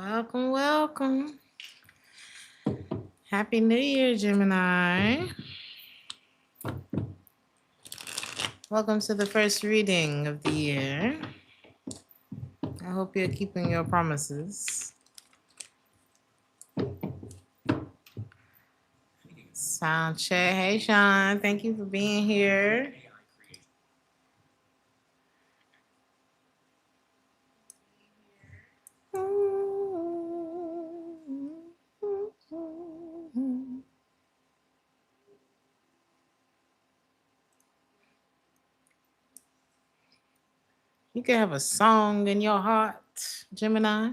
Welcome, welcome. Happy New Year, Gemini. Welcome to the first reading of the year. I hope you're keeping your promises. Sound check. Hey, Sean. Thank you for being here. You can have a song in your heart, Gemini.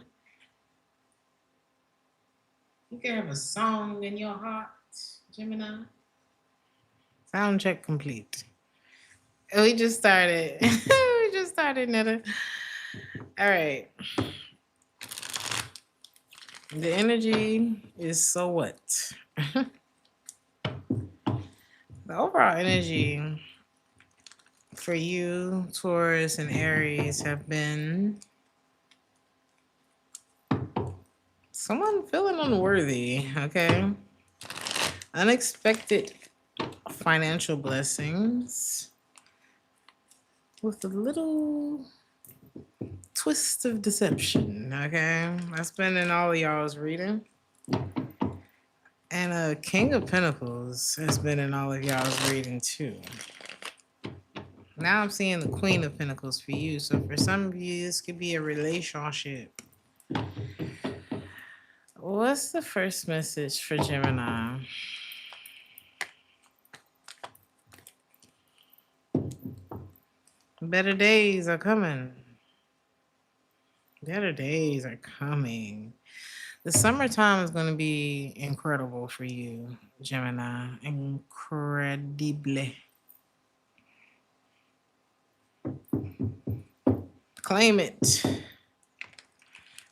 You can have a song in your heart, Gemini. Sound check complete. We just started. We just started, Netta. All right. The energy is so what? The overall energy for you, Taurus and Aries, have been someone feeling unworthy, okay? Unexpected financial blessings with a little twist of deception, okay? That's been in all of y'all's reading. And a King of Pentacles has been in all of y'all's reading too. Now I'm seeing the Queen of Pentacles for you. So for some of you, this could be a relationship. What's the first message for Gemini? Better days are coming. Better days are coming. The summertime is going to be incredible for you, Gemini. Incredible. Claim it.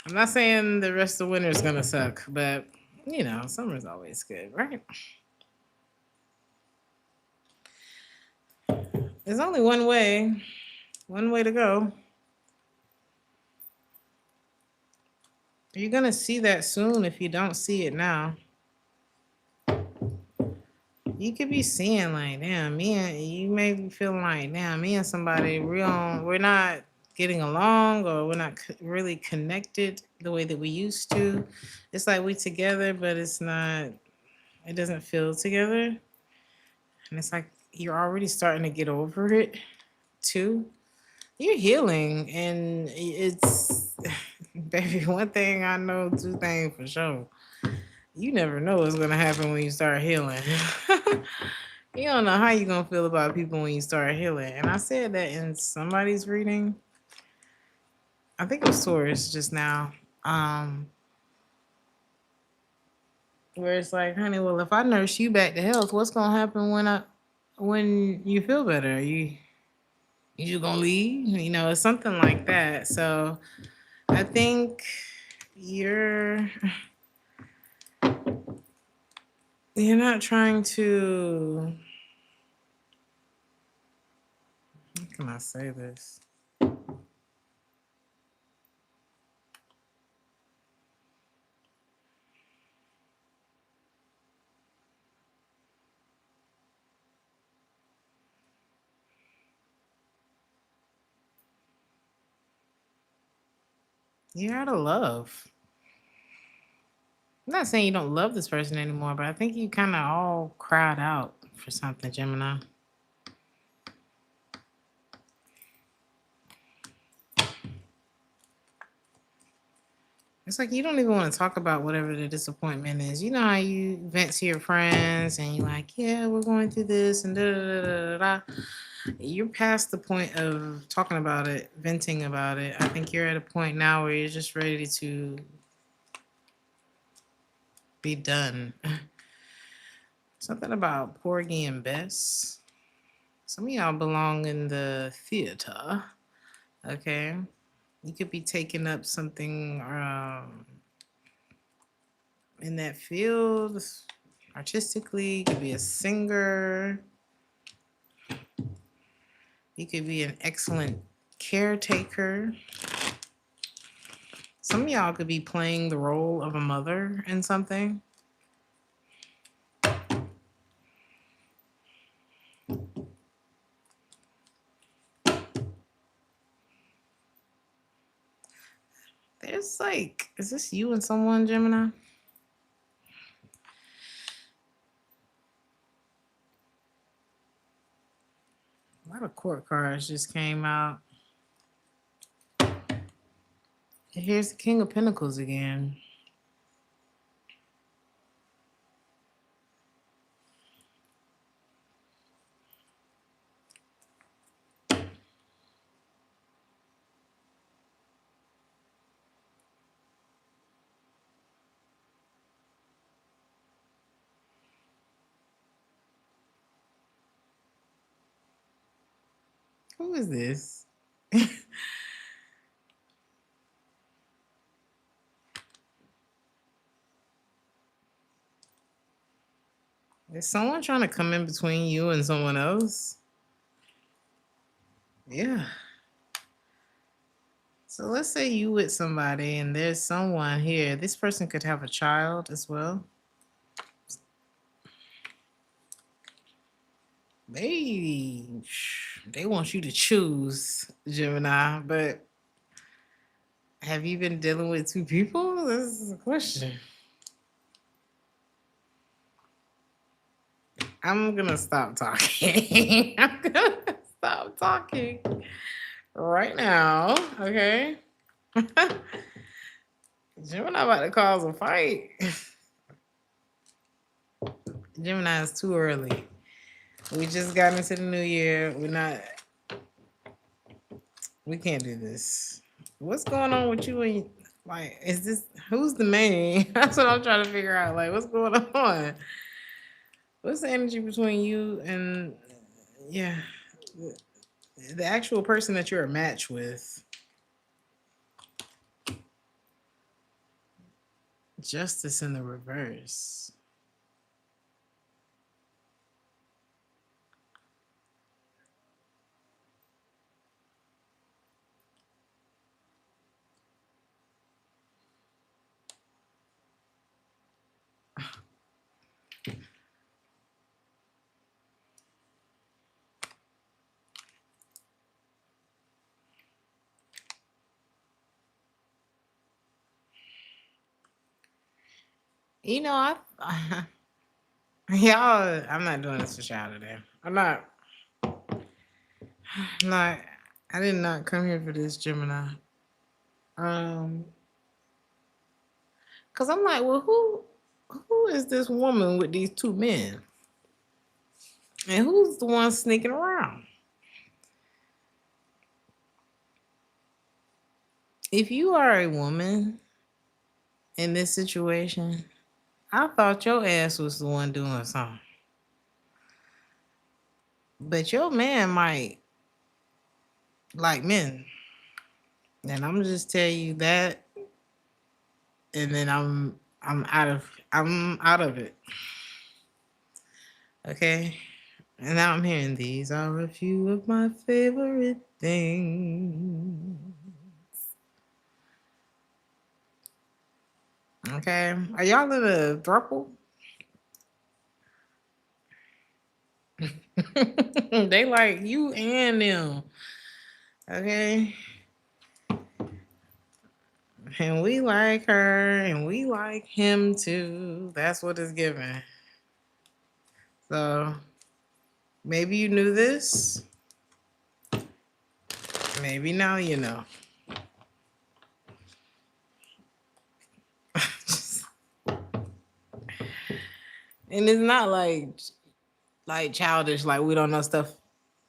I'm not saying the rest of winter is going to suck, but, you know, summer's always good, right? There's only one way to go. You're going to see that soon if you don't see it now. You could be seeing like, damn, you may be feeling like, damn, me and somebody, we're not getting along, or we're not really connected the way that we used to. It's like we together, but it doesn't feel together. And it's like you're already starting to get over it too. You're healing, and it's, baby, one thing I know, two things for sure. You never know what's going to happen when you start healing. You don't know how you're going to feel about people when you start healing. And I said that in somebody's reading. I think it was Taurus just now. Where it's like, honey, well, if I nurse you back to health, what's going to happen when you feel better? You going to leave? You know, it's something like that. So I think you're not trying to, how can I say this? You're out of love. I'm not saying you don't love this person anymore, but I think you kind of all cried out for something, Gemini. It's like you don't even want to talk about whatever the disappointment is. You know how you vent to your friends and you're like, yeah, we're going through this and da da da da da. You're past the point of talking about it, venting about it. I think you're at a point now where you're just ready to be done. Something about Porgy and Bess. Some of y'all belong in the theater. Okay. You could be taking up something in that field artistically. You could be a singer. You could be an excellent caretaker. Some of y'all could be playing the role of a mother in something. There's like, is this you and someone, Gemini? A lot of court cards just came out. Here's the King of Pentacles again. Who is this? Is someone trying to come in between you and someone else? Yeah. So let's say you with somebody and there's someone here. This person could have a child as well. They want you to choose, Gemini, but have you been dealing with two people? This is a question. I'm gonna stop talking. I'm gonna stop talking right now. Okay. Gemini about to cause a fight. Gemini is too early. We just got into the new year. We can't do this. What's going on with you and like, is this, who's the man? That's what I'm trying to figure out. Like, what's going on? What's the energy between you and, yeah, the actual person that you're a match with? Justice in the reverse. You know, y'all, I'm not doing this for y'all today. I did not come here for this, Gemini. Cause I'm like, well, who is this woman with these two men? And who's the one sneaking around? If you are a woman in this situation, I thought your ass was the one doing something. But your man might like men. And I'm just tell you that. And then I'm out of it. Okay? And now I'm hearing these are a few of my favorite things. Okay. Are y'all in a throuple? They like you and them. Okay. And we like her and we like him too. That's what it's giving. So maybe you knew this. Maybe now you know. And it's not like childish, like we don't know stuff.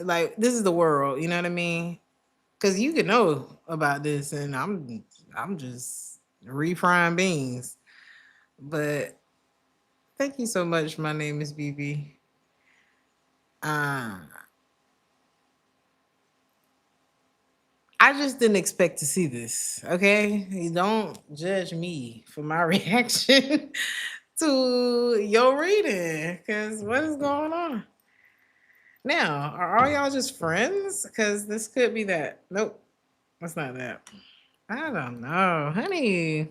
Like this is the world, you know what I mean? Because you could know about this, and I'm just refrying beans. But thank you so much. My name is BB. I just didn't expect to see this. Okay, you don't judge me for my reaction to your reading, because what is going on? Now, are all y'all just friends? Because this could be that. Nope, that's not that. I don't know, honey.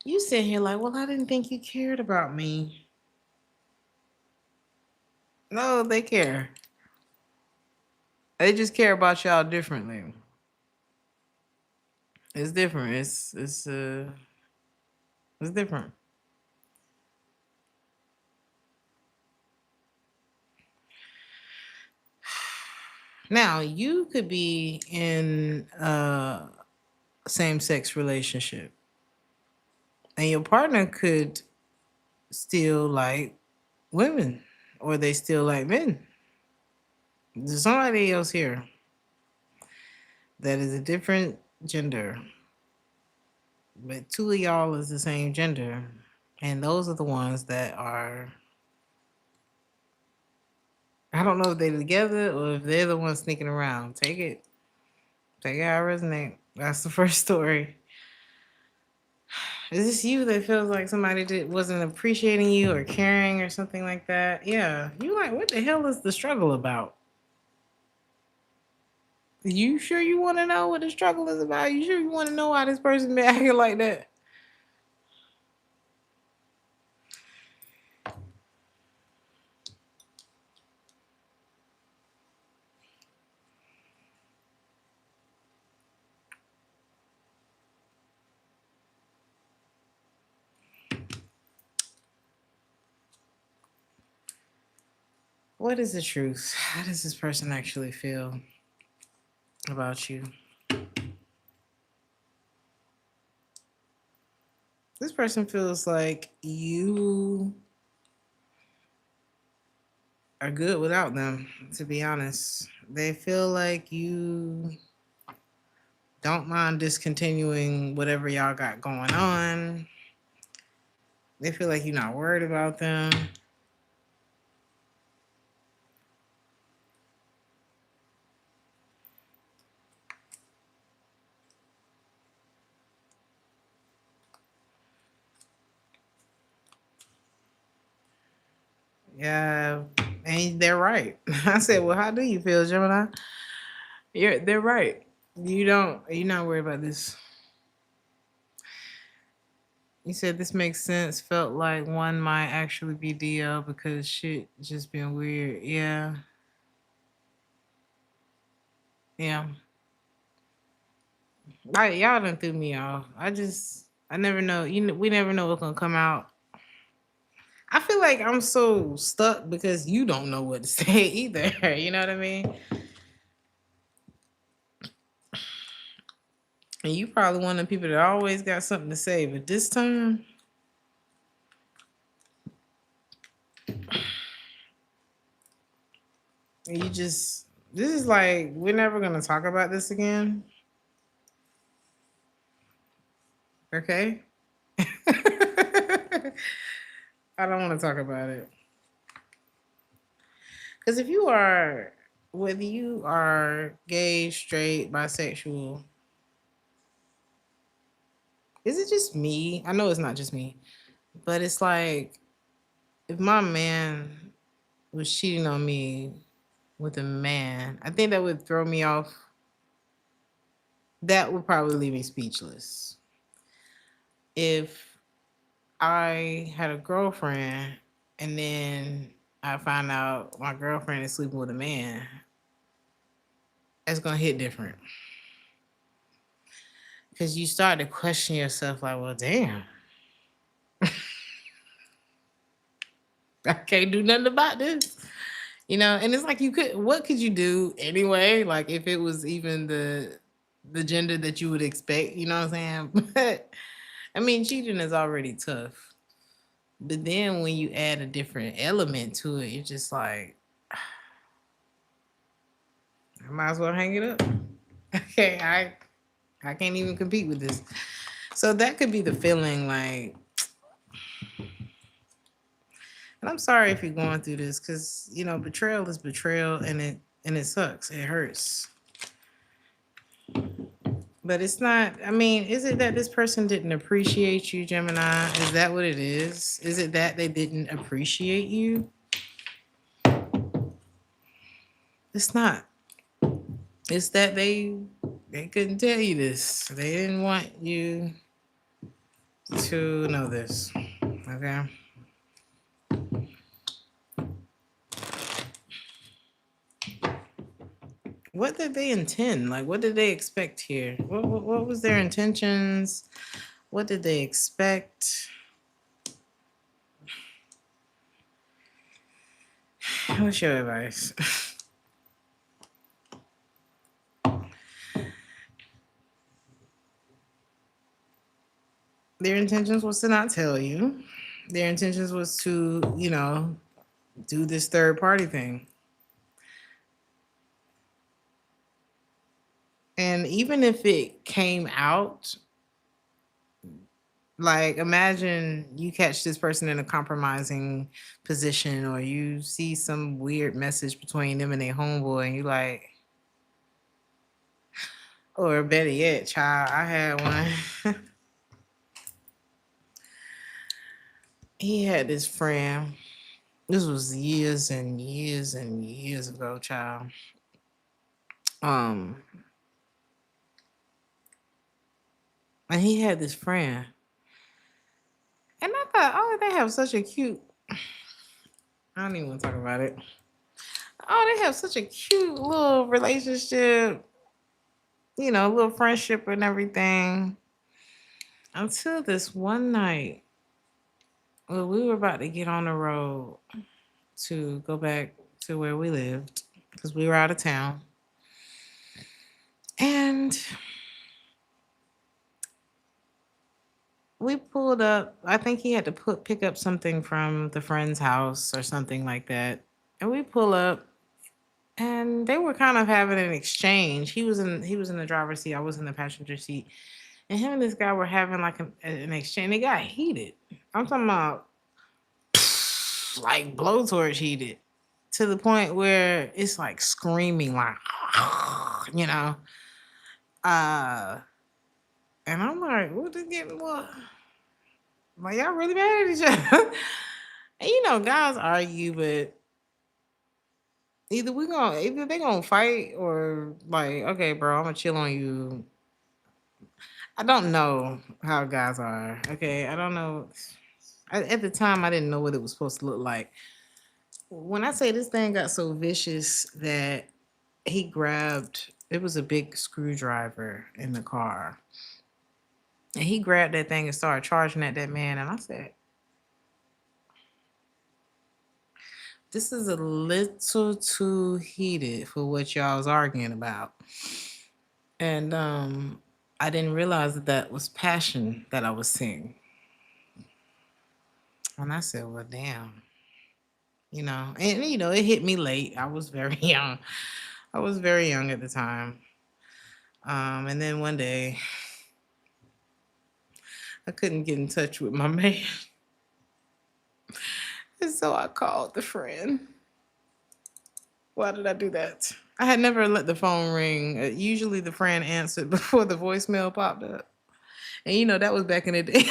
You sit here like, well, I didn't think you cared about me. No, they care. They just care about y'all differently. It's different. It's different. Now you could be in a same sex relationship, and your partner could still like women, or they still like men. There's somebody else here that is a different gender, but two of y'all is the same gender, and those are the ones that are. I don't know if they're together or if they're the ones sneaking around. Take it how it resonate. That's the first story. Is this you that feels like somebody wasn't appreciating you or caring or something like that? Yeah. You like, what the hell is the struggle about? You sure you want to know what the struggle is about? You sure you want to know why this person been acting like that? What is the truth? How does this person actually feel about you? This person feels like you are good without them, to be honest. They feel like you don't mind discontinuing whatever y'all got going on. They feel like you're not worried about them. Yeah, and they're right. I said, well, how do you feel, Gemini? They're right. You're not worried about this. You said this makes sense. Felt like one might actually be DL because shit just been weird. Yeah, yeah. Y'all done threw me off. I never know. We never know what's gonna come out. I feel like I'm so stuck because you don't know what to say either. You know what I mean? And you probably one of the people that always got something to say, but this time, this is like, we're never gonna talk about this again. Okay? I don't want to talk about it. Because whether you are gay, straight, bisexual, is it just me? I know it's not just me, but it's like, if my man was cheating on me with a man, I think that would throw me off. That would probably leave me speechless. If I had a girlfriend and then I find out my girlfriend is sleeping with a man, that's gonna hit different. Because you start to question yourself, like, well, damn, I can't do nothing about this. And it's like, what could you do anyway? Like, if it was even the gender that you would expect, you know what I'm saying? But I mean, cheating is already tough. But then when you add a different element to it, you're just like, I might as well hang it up. Okay, I can't even compete with this. So that could be the feeling, like, and I'm sorry if you're going through this, because betrayal is betrayal, and it sucks. It hurts. But it's not, I mean, is it that this person didn't appreciate you, Gemini? Is that what it is? Is it that they didn't appreciate you? It's not. It's that they couldn't tell you this. They didn't want you to know this. Okay. What did they intend? Like, what did they expect here? What was their intentions? What did they expect? What's your advice? Their intentions was to not tell you. Their intentions was to, do this third party thing. And even if it came out, like imagine you catch this person in a compromising position, or you see some weird message between them and their homeboy, and you like, or better yet, child, I had one. He had this friend. This was years and years and years ago, child. And he had this friend. And I thought, oh, they have such a cute, I don't even want to talk about it. Oh, they have such a cute little relationship, little friendship and everything. Until this one night, well, we were about to get on the road to go back to where we lived because we were out of town. And we pulled up. I think he had to pick up something from the friend's house or something like that. And we pull up, and they were kind of having an exchange. He was in the driver's seat. I was in the passenger seat. And him and this guy were having like an exchange. They got heated. I'm talking about like blowtorch heated to the point where it's like screaming, like, and I'm like, what is getting what? Like, y'all really mad at each other? And guys argue, but either they gonna fight or like, okay, bro, I'm gonna chill on you. I don't know how guys are. Okay, I don't know. At the time, I didn't know what it was supposed to look like. When I say this thing got so vicious that he grabbed, it was a big screwdriver in the car. And he grabbed that thing and started charging at that man. And I said, this is a little too heated for what y'all was arguing about. And I didn't realize that was passion that I was seeing. And I said, well, damn. And it hit me late. I was very young. I was very young at the time. And then one day, I couldn't get in touch with my man. And so I called the friend. Why did I do that? I had never let the phone ring. Usually the friend answered before the voicemail popped up. And that was back in the day.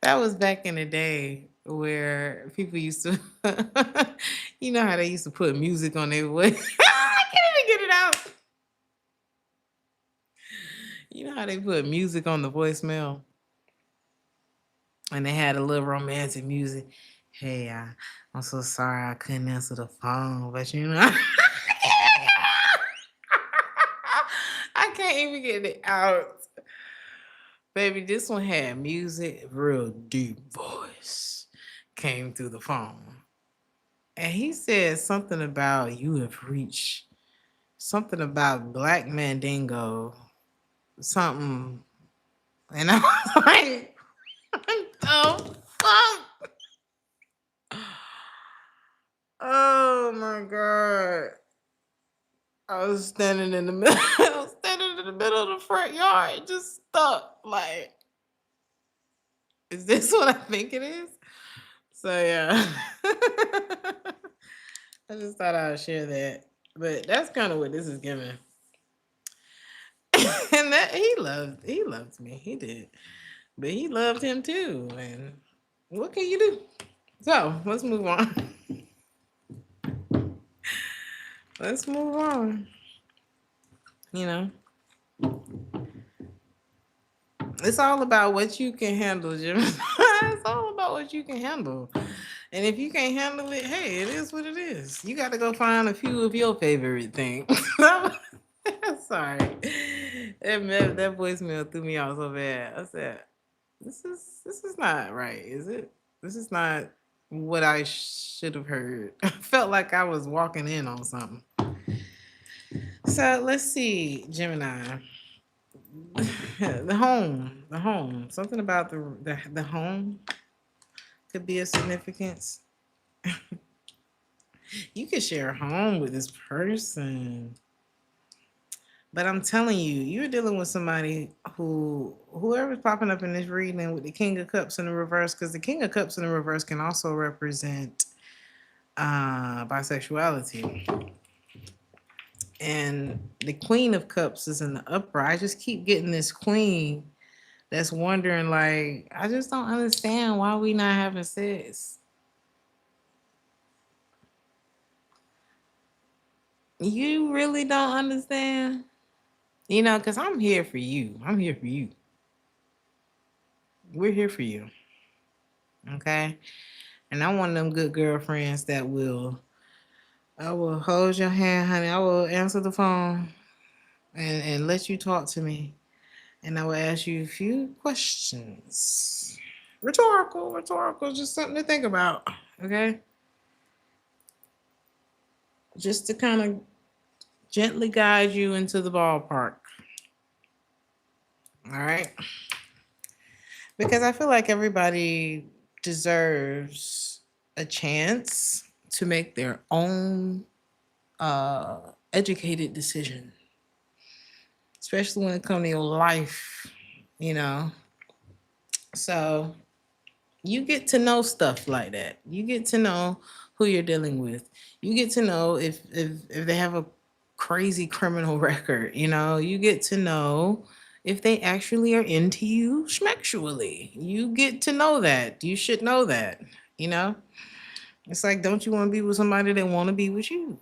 That was back in the day where people used to, how they used to put music on their voice. I can't even get it out. You know how they put music on the voicemail? And they had a little romantic music. Hey, I'm so sorry I couldn't answer the phone, but I can't even get it out. Baby, this one had music, real deep voice came through the phone. And he said something about you have reached, something about Black Mandingo, something. And I was like, what the fuck? Oh my God. I was standing in the middle. I was standing in the middle of the front yard, just stuck. Like, is this what I think it is? So yeah. I just thought I would share that. But that's kind of what this is giving. And that he loved me. He did. But he loved him too. And what can you do? So let's move on. Let's move on. You know, it's all about what you can handle, Jim. It's all about what you can handle. And if you can't handle it, hey, it is what it is. You got to go find a few of your favorite things. Sorry. That voicemail threw me off so bad. I said, this is not right, is it? This is not what I should have heard. I felt like I was walking in on something. So let's see, Gemini. The home. Something about the home could be a significance. You could share a home with this person. But I'm telling you, you're dealing with somebody whoever's popping up in this reading with the King of Cups in the reverse, because the King of Cups in the reverse can also represent bisexuality. And the Queen of Cups is in the upright. I just keep getting this queen that's wondering, like, I just don't understand why we not having sex. You really don't understand? Because I'm here for you. I'm here for you. We're here for you. Okay? And I'm one of them good girlfriends that I will hold your hand, honey. I will answer the phone and let you talk to me. And I will ask you a few questions. Rhetorical, just something to think about. Okay? Just to kind of gently guide you into the ballpark. All right? Because I feel like everybody deserves a chance to make their own educated decision, especially when it comes to your life, you know. So you get to know stuff like that. You get to know who you're dealing with. You get to know if they have a crazy criminal record. You get to know if they actually are into you sexually. You get to know that. You should know that. You know, it's like, don't you want to be with somebody that want to be with you?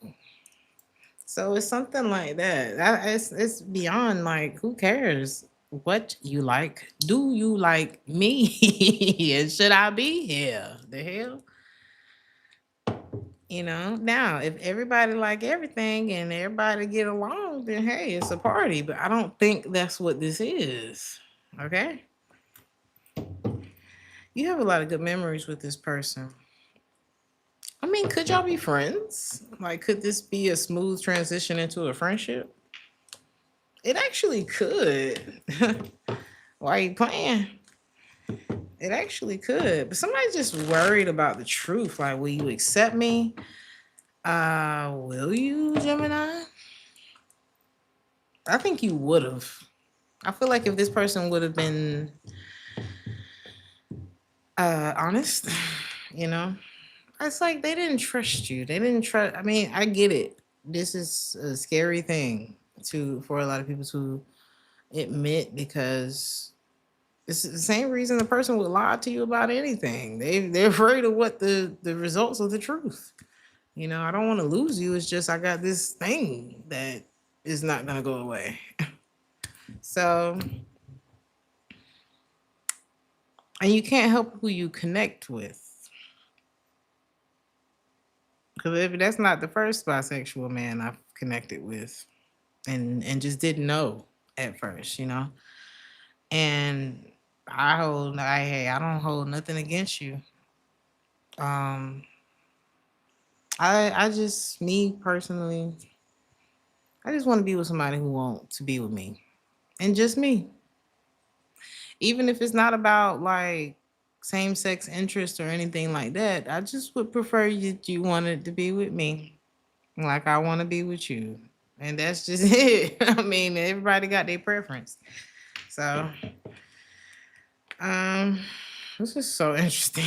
So it's something like that. It's beyond, like, who cares what you like? Do you like me? And should I be here? The hell? Now, if everybody like everything and everybody get along, then hey, it's a party. But I don't think that's what this is. Okay? You have a lot of good memories with this person. I mean, could y'all be friends? Like, could this be a smooth transition into a friendship? It actually could. Why are you playing? It actually could. But somebody's just worried about the truth. Like, will you accept me? Will you, Gemini? I think you would have. I feel like if this person would have been honest, it's like they didn't trust you. They didn't trust. I mean, I get it. This is a scary thing for a lot of people to admit, because it's the same reason the person would lie to you about anything. They're afraid of what the results of the truth. I don't want to lose you. It's just I got this thing that is not gonna go away. So, and you can't help who you connect with. Because if that's not the first bisexual man I've connected with and just didn't know at first, And I don't hold nothing against you. I just, me personally, I just want to be with somebody who wants to be with me. And just me. Even if it's not about, like, same-sex interest or anything like that, I just would prefer you wanted to be with me. Like I want to be with you. And that's just it. I mean, everybody got their preference. So, this is so interesting.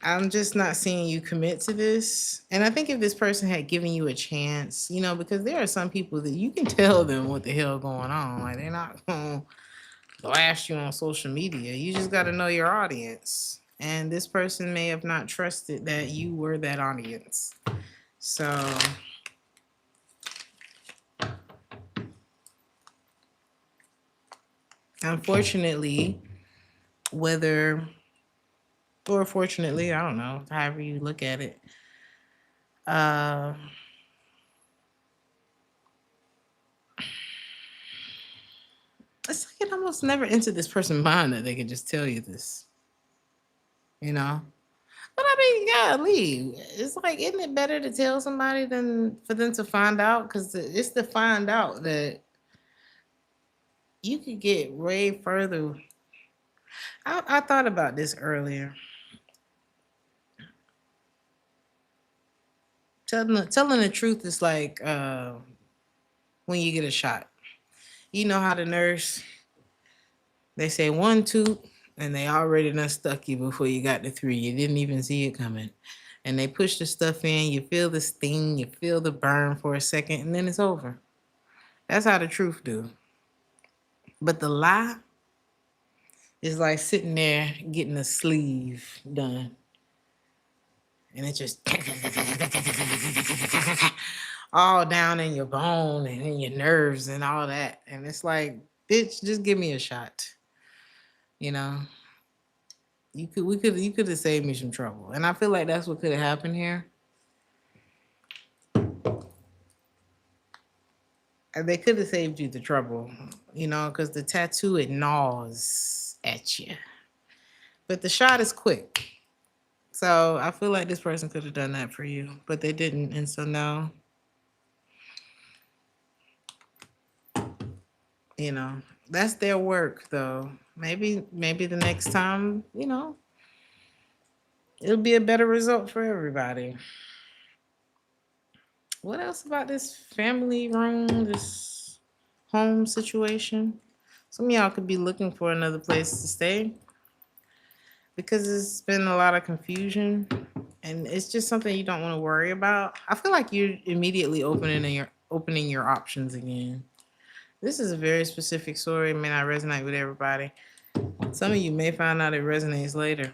I'm just not seeing you commit to this. And I think if this person had given you a chance, because there are some people that you can tell them what the hell going on. Like they're not going to blast you on social media. You just got to know your audience. And this person may have not trusted that you were that audience. So unfortunately, whether or fortunately, I don't know, however you look at it, uh, it's like it almost never entered this person's mind that they could just tell you this, you know? But I mean, golly, it's like, isn't it better to tell somebody than for them to find out? Because it's to find out that you could get way further. I thought about this earlier. Telling the truth is like when you get a shot. You know how the nurse, they say 1, 2, and they already done stuck you before you got to 3. You didn't even see it coming. And they push the stuff in, you feel the sting, you feel the burn for a second, and then it's over. That's how the truth do. But the lie is like sitting there getting a sleeve done. And it just all down in your bone and in your nerves and all that. And it's like, bitch, just give me a shot. You know? You could have saved me some trouble. And I feel like that's what could have happened here. And they could have saved you the trouble, because the tattoo, it gnaws at you. But the shot is quick. So I feel like this person could have done that for you, but they didn't. And so now, that's their work though. Maybe the next time, it'll be a better result for everybody. What else about this family room, this home situation? Some of y'all could be looking for another place to stay because it's been a lot of confusion and it's just something you don't want to worry about. I feel like you're immediately opening your options again. This is a very specific story. It may not resonate with everybody. Some of you may find out it resonates later.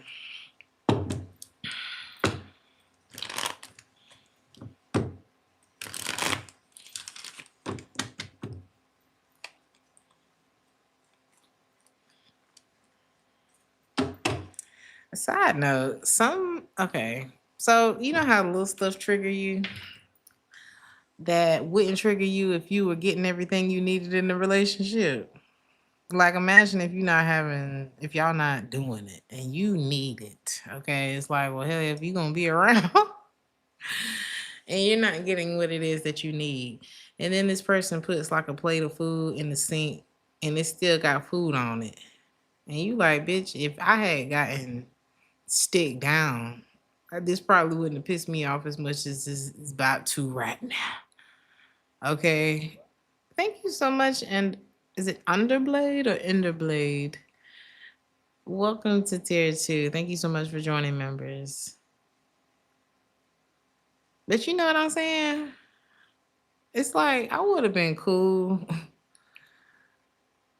A side note, so you know how little stuff trigger you that wouldn't trigger you if you were getting everything you needed in the relationship? Like imagine if y'all not doing it and you need it. Okay. It's like, well, hell, if you're gonna be around and you're not getting what it is that you need. And then this person puts like a plate of food in the sink and it still got food on it. And you like, bitch, if I had gotten stick down, this probably wouldn't have pissed me off as much as this is about to right now. Okay. Thank you so much. And is it Underblade or Enderblade? Welcome to tier 2. Thank you so much for joining, members. But you know what I'm saying? It's like I would have been cool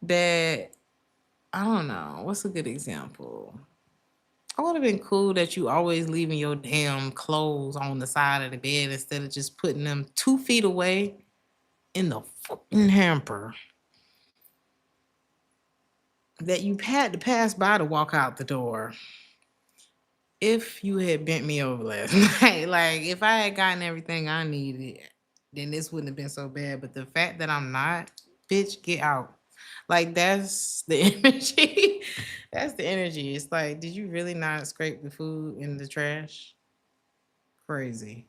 that I don't know. What's a good example? I would have been cool that you always leaving your damn clothes on the side of the bed instead of just putting them 2 feet away in the fucking hamper that you had to pass by to walk out the door. If you had bent me over last night, like if I had gotten everything I needed, then this wouldn't have been so bad. But the fact that I'm not, bitch, get out. Like that's the energy. That's the energy. It's like, did you really not scrape the food in the trash? Crazy.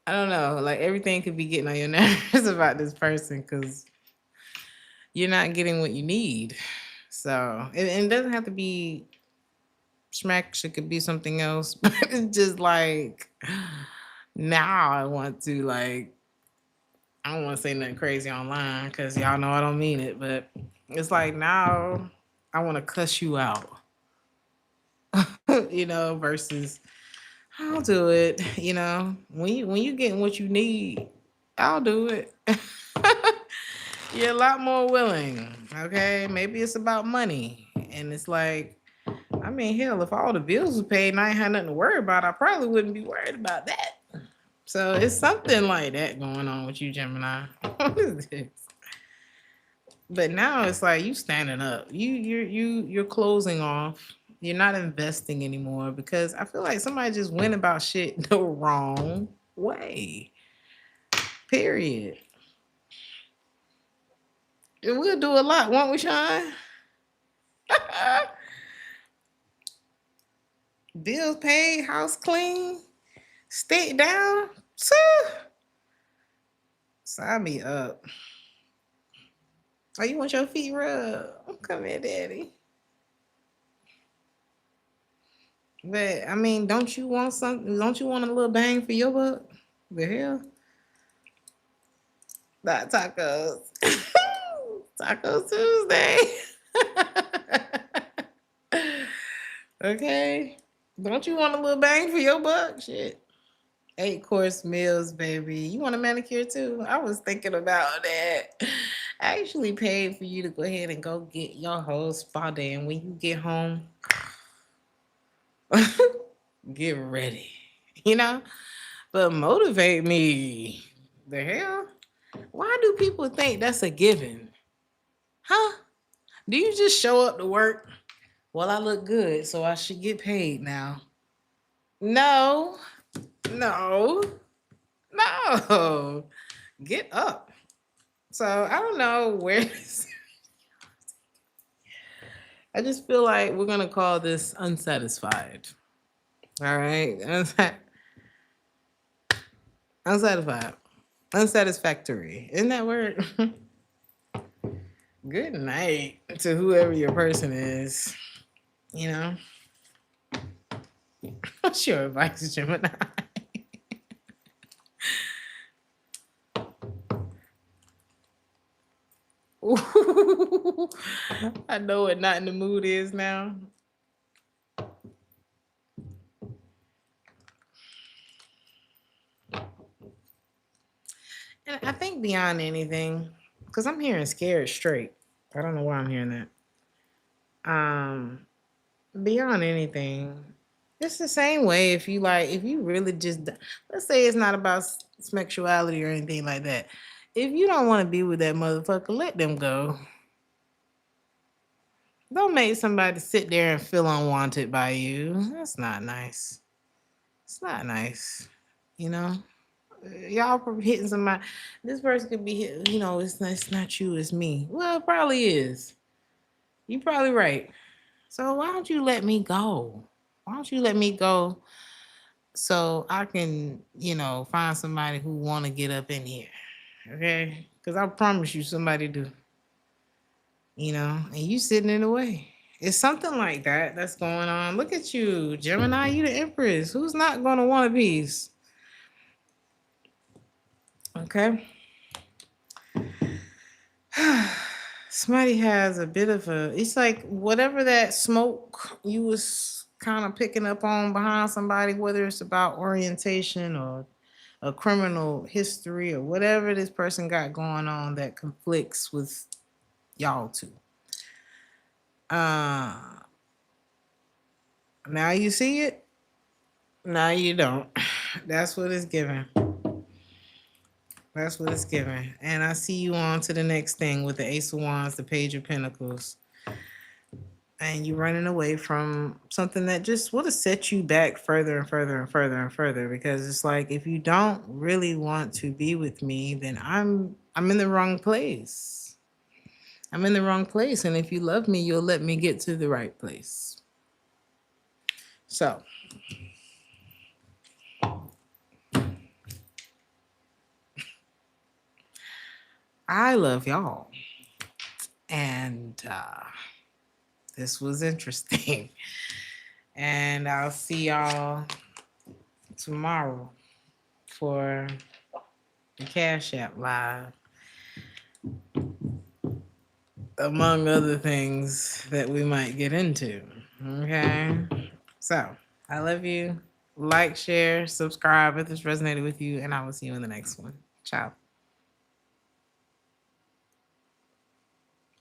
I don't know. Like everything could be getting on your nerves about this person because you're not getting what you need. So and it doesn't have to be smacks. It could be something else. But it's just like now I want to like I don't want to say nothing crazy online because y'all know I don't mean it. But it's like now I want to cuss you out. versus I'll do it. When you getting what you need, I'll do it. You're a lot more willing. Okay, maybe it's about money, and it's like, I mean, hell, if all the bills were paid and I ain't had nothing to worry about, I probably wouldn't be worried about that. So it's something like that going on with you, Gemini. What is this? But now it's like you standing up. You're closing off. You're not investing anymore because I feel like somebody just went about shit the wrong way. Period. And we'll do a lot, won't we, Sean? Bills paid, house clean, state down. Sign me up. Oh, you want your feet rubbed? Come here, daddy. But I mean, don't you want something? Don't you want a little bang for your buck? The hell? Not tacos. Taco Tuesday. Okay. Don't you want a little bang for your buck? Shit. 8-course meals, baby. You want a manicure too? I was thinking about that. I actually paid for you to go ahead and go get your whole spa day. And when you get home, get ready. You know? But motivate me. The hell? Why do people think that's a given? Huh? Do you just show up to work? Well, I look good, so I should get paid now. No, no, no. Get up. So I don't know where I just feel like we're gonna call this unsatisfied. All right. Unsatisfied. Unsatisfactory. Isn't that word? Good night to whoever your person is. You know? What's your advice, Gemini? Ooh, I know what not in the mood is now. And I think beyond anything, because I'm hearing scared straight. I don't know why I'm hearing that. Beyond anything, it's the same way if you really just, let's say it's not about sexuality or anything like that. If you don't want to be with that motherfucker, let them go. Don't make somebody sit there and feel unwanted by you. That's not nice. It's not nice. You know? Y'all probably hitting somebody. This person could be hit, it's not you, it's me. Well, it probably is. You probably right. So why don't you let me go? Why don't you let me go so I can, find somebody who want to get up in here? Okay? Because I promise you somebody do. And you sitting in the way. It's something like that that's going on. Look at you, Gemini, you the Empress. Who's not going to want a piece? Okay? Somebody has a bit of it's like whatever that smoke you was kind of picking up on behind somebody, whether it's about orientation or a criminal history or whatever this person got going on that conflicts with y'all two. Now you see it, now you don't. That's what it's giving. That's what it's giving. And I see you on to the next thing with the Ace of Wands, the Page of Pentacles. And you running away from something that just would have set you back further and further and further and further. Because it's like, if you don't really want to be with me, then I'm in the wrong place. I'm in the wrong place. And if you love me, you'll let me get to the right place. So I love y'all. And this was interesting. And I'll see y'all tomorrow for the CashApp Live. Among other things that we might get into. Okay. So I love you. Like, share, subscribe if this resonated with you, and I will see you in the next one. Ciao.